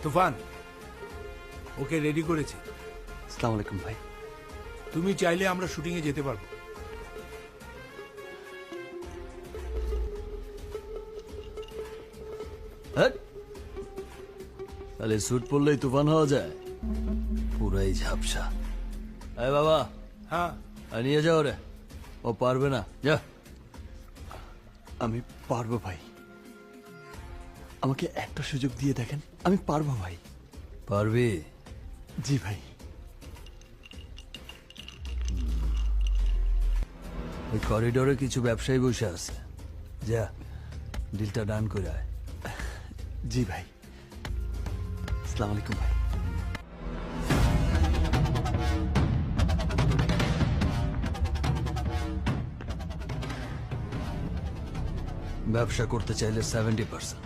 তুফান, okay ready করেছি। আসসালামু আলাইকুম ভাই। তুমি চাইলে আমরা শুটিং এ যেতে পারবো। তাহলে স্যুট পরলেই তুফান হওয়া যায়? পুরাই ঝাপসা। এই বাবা, হ্যাঁ, নিয়ে যাও রে, ও পারবে না, যা। আমি পারবো ভাই, আমাকে একটা সুযোগ দিয়ে দেখেন, আমি পারবো ভাই। পারবি? জি ভাই। ওই করিডোরে কিছু ব্যবসায়ী বসে আছে, যা ডিলটা ডান করে আয়। জি ভাই। আসসালামু আলাইকুম ভাই। ব্যবসা করতে চাইলে 70%,